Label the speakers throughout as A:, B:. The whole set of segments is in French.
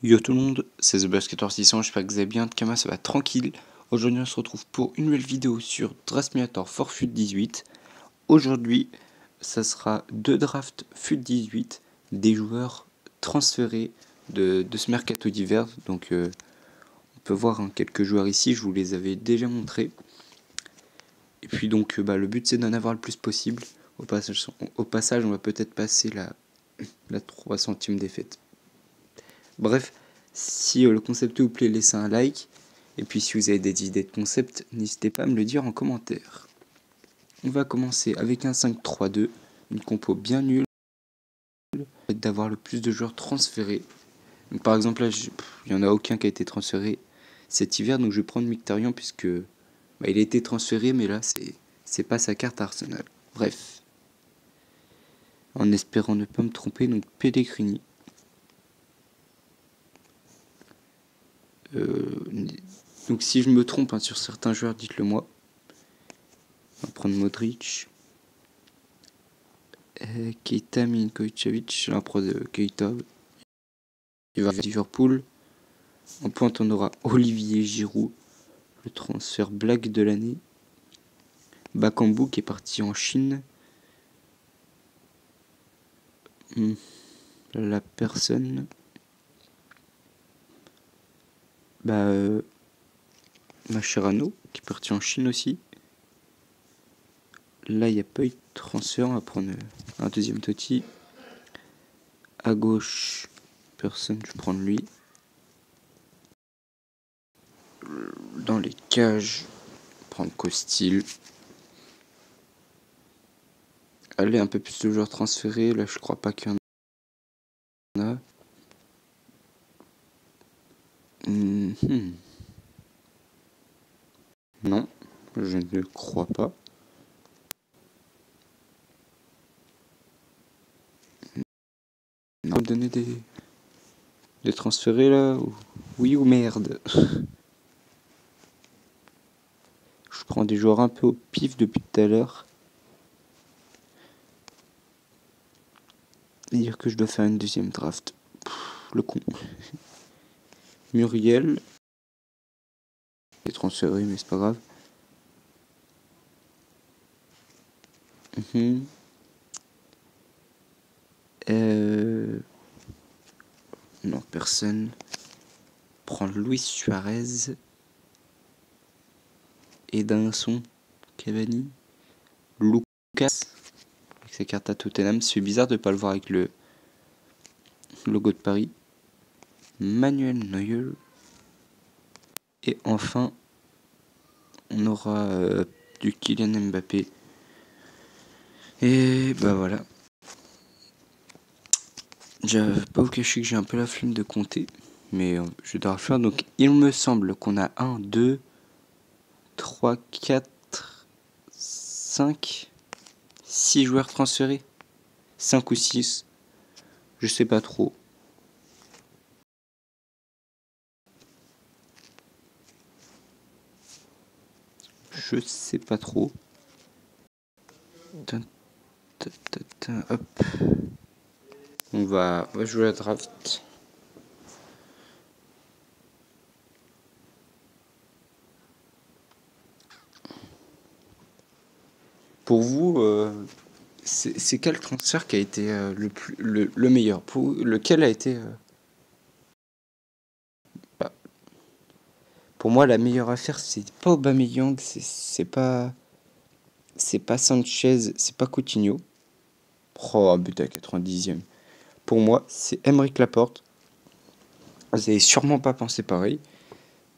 A: Yo tout le monde, c'est The Basketteur 600, j'espère que vous allez bien, Kama ça va tranquille. Aujourd'hui on se retrouve pour une nouvelle vidéo sur Draft Simulator for FUT 18. Aujourd'hui, ça sera deux drafts FUT 18 des joueurs transférés de ce mercato d'hiver. Donc on peut voir quelques joueurs ici, je vous les avais déjà montrés. Et puis donc le but c'est d'en avoir le plus possible. Au passage on va peut-être passer la 300e défaite. Bref, si le concept vous plaît, laissez un like. Et puis si vous avez des idées de concept, n'hésitez pas à me le dire en commentaire. On va commencer avec un 5-3-2, une compo bien nulle, d'avoir le plus de joueurs transférés. Donc, par exemple là, il n'y en a aucun qui a été transféré cet hiver, donc je vais prendre Mkhitaryan puisque il a été transféré, mais là c'est pas sa carte Arsenal. Bref, en espérant ne pas me tromper, donc Pellegrini. Donc si je me trompe sur certains joueurs, dites-le moi. On va prendre Modric. Keita Milinkovic, la pro de Keita. Il va à Liverpool. En pointe, on aura Olivier Giroud, le transfert blague de l'année. Bakambu qui est parti en Chine. La personne. Mascherano qui est parti en Chine aussi. Là, il n'y a pas eu de transfert. On va prendre un deuxième Totti. À gauche, personne, je vais prendre lui. Dans les cages, prendre Costil. Allez, un peu plus de joueurs transférés. Là, je crois pas qu'il y en a. Non, je ne crois pas. On va me donner des transférés là. Oui ou merde. Je prends des joueurs un peu au pif depuis tout à l'heure. Et dire que je dois faire une deuxième draft. Le con. Muriel. Il est transféré, mais c'est pas grave. Non, personne. Prendre Luis Suarez. Edinson. Cavani. Lucas. Avec sa carte à Tottenham. C'est bizarre de ne pas le voir avec le logo de Paris. Manuel Neuer. Et enfin, on aura du Kylian Mbappé. Et bah voilà. Je vais pas vous cacher que j'ai un peu la flemme de compter. Mais je dois refaire. Donc il me semble qu'on a 1, 2, 3, 4, 5, 6 joueurs transférés. 5 ou 6. Je sais pas trop. Je sais pas trop. Hop. On va jouer à la draft. Pour vous, c'est quel transfert qui a été le meilleur? Lequel a été... Pour moi, la meilleure affaire, c'est pas Aubameyang, c'est pas Sanchez, c'est pas Coutinho. Oh, un but à 90e. Pour moi, c'est Aymeric Laporte. Vous n'avez sûrement pas pensé pareil.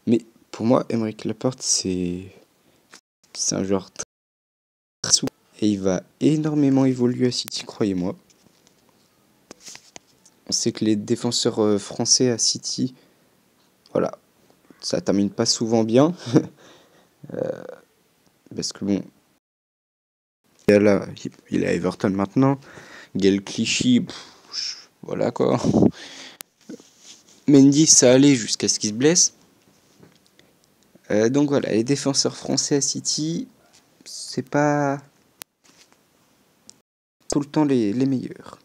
A: Mais pour moi, Aymeric Laporte, c'est un joueur très souple. Et il va énormément évoluer à City, croyez-moi. On sait que les défenseurs français à City, voilà, ça termine pas souvent bien. Parce que bon, il est à Everton maintenant. Gaël Clichy, voilà quoi. Mendy, ça allait jusqu'à ce qu'il se blesse. Donc voilà, les défenseurs français à City, c'est pas tout le temps les meilleurs.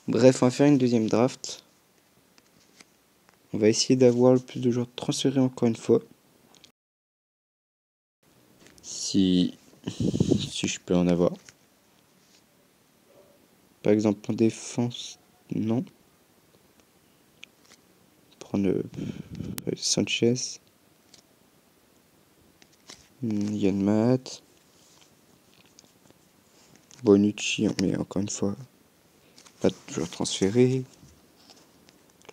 A: Bref, on va faire une deuxième draft. On va essayer d'avoir le plus de joueurs transférés encore une fois. Si je peux en avoir. Par exemple en défense, non. Prendre Sanchez. Yann Maat. Bonucci, mais encore une fois, pas de joueur transféré.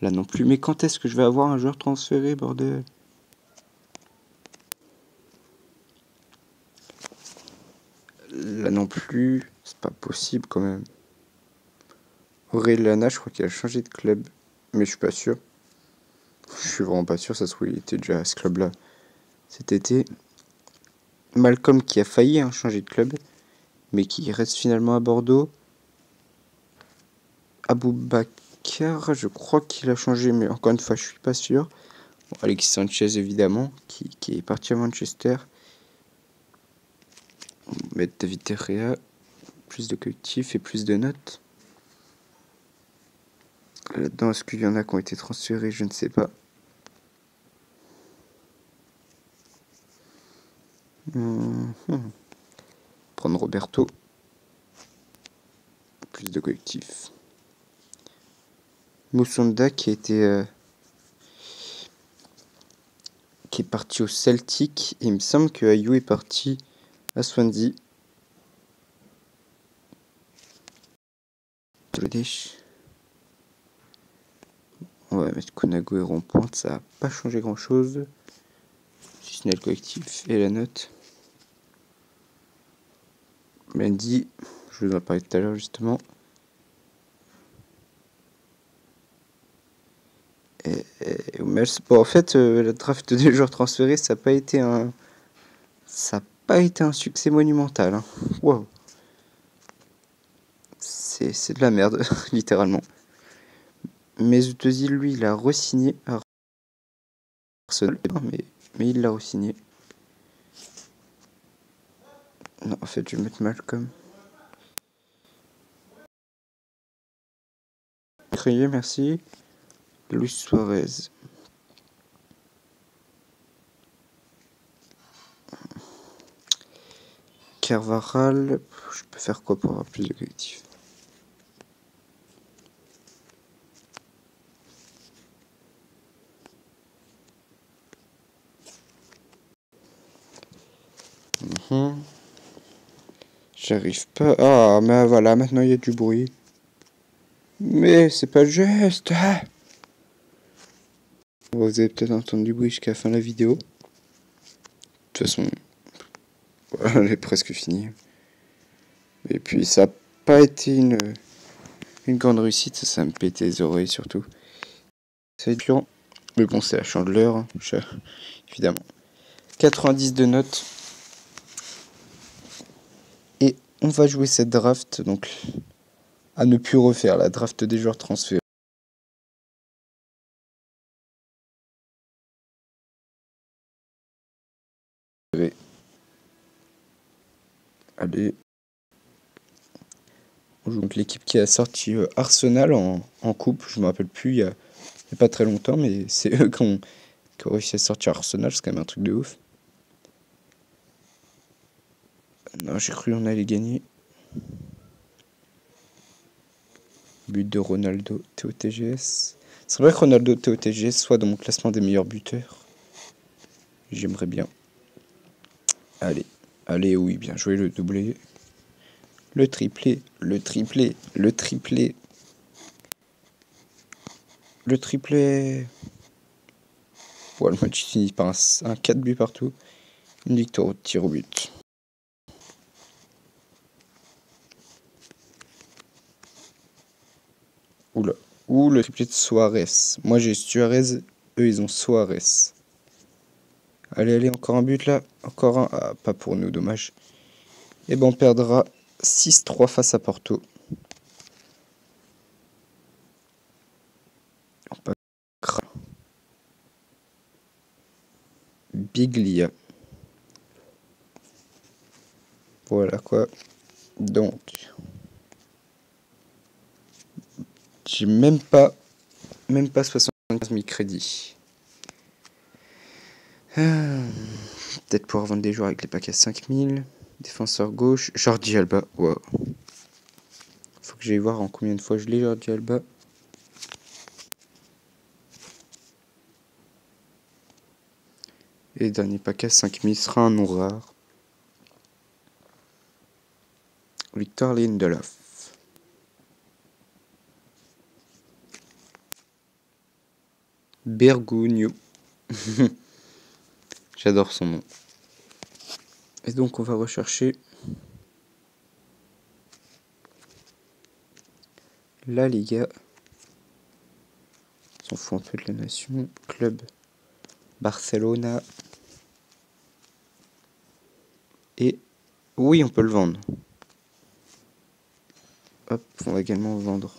A: Là non plus. Mais quand est-ce que je vais avoir un joueur transféré, bordel? Là non plus, c'est pas possible quand même. Aurélana, je crois qu'il a changé de club, mais je suis pas sûr. Je suis vraiment pas sûr, ça se trouve il était déjà à ce club-là cet été. Malcolm qui a failli changer de club, mais qui reste finalement à Bordeaux. Aboubacar, je crois qu'il a changé, mais encore une fois, je suis pas sûr. Bon, Alexis Sanchez, évidemment, qui est parti à Manchester. On va mettre David De Gea, plus de collectif et plus de notes. Là-dedans, est-ce qu'il y en a qui ont été transférés? Je ne sais pas. Prendre Roberto. Plus de collectif. Moussonda qui est parti au Celtic. Et il me semble que Ayou est parti à Swansea. On va mettre Konago et rond-pointe. Ça n'a pas changé grand-chose. Si ce n'est le collectif et la note. Mendy, je vous en parlais tout à l'heure justement. Bon, en fait, la draft des joueurs transférés, ça n'a pas été un succès monumental. Hein. Wow. C'est de la merde, littéralement. Mesut Özil, lui, il a re-signé à Arsenal, mais il l'a re-signé. Non, en fait, je vais mettre Malcolm. Créé, merci. Luis Suarez. Carvajal. Je peux faire quoi pour avoir plus de collectif? J'arrive pas. Ah, mais voilà, maintenant il y a du bruit. Mais c'est pas juste. Ah, vous avez peut-être entendu du bruit jusqu'à la fin de la vidéo. De toute façon, voilà, elle est presque finie. Et puis ça n'a pas été une grande réussite, ça me pétait les oreilles surtout. Ça va être lent. Mais bon, c'est la chandeleur, hein, évidemment. 90 de notes. Et on va jouer cette draft, donc à ne plus refaire la draft des joueurs transférés. Allez. On joue donc l'équipe qui a sorti Arsenal en coupe. Je me rappelle plus, il y a pas très longtemps, mais c'est eux qui ont réussi à sortir Arsenal, c'est quand même un truc de ouf. Non, j'ai cru qu'on allait gagner. But de Ronaldo TOTGS. C'est vrai que Ronaldo TOTGS soit dans mon classement des meilleurs buteurs. J'aimerais bien. Allez, allez, oui, bien joué le doublé. Le triplé, le triplé, le triplé. Le triplé. Bon, le match finit par un 4 buts partout. Une victoire au tir au but. Oula. Ouh, le triplé de Suarez. Moi j'ai Suarez, eux ils ont Suarez. Allez, allez, encore un but là. Encore un. Ah, pas pour nous, dommage. Et ben on perdra 6-3 face à Porto. Biglia. Voilà quoi. Donc. J'ai même pas 75 000 crédits. Peut-être pouvoir vendre des joueurs avec les packs à 5000. Défenseur gauche, Jordi Alba. Wow. Faut que j'aille voir en combien de fois je l'ai, Jordi Alba. Et le dernier pack à 5000 sera un nom rare. Victor Lindelof. Bergogneau. J'adore son nom. Et donc on va rechercher la Liga. On s'en fout un peu de la nation. Club Barcelona. Et oui, on peut le vendre. Hop, on va également vendre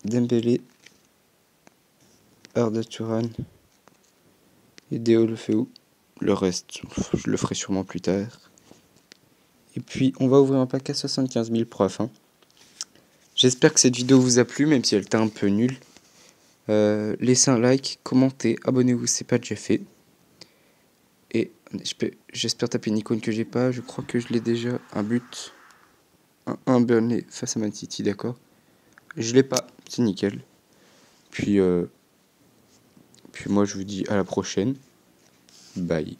A: Dembélé, Arda Turan et Deulofeu. Le reste, je le ferai sûrement plus tard. Et puis, on va ouvrir un pack à 75 000 pour la fin. J'espère que cette vidéo vous a plu, même si elle était un peu nulle. Laissez un like, commentez, abonnez-vous si ce n'est pas déjà fait. Et j'espère taper une icône que j'ai pas. Je crois que je l'ai déjà. Un but. Un Burnley face à Man City, d'accord. Je l'ai pas, c'est nickel. Puis moi je vous dis à la prochaine. Bye.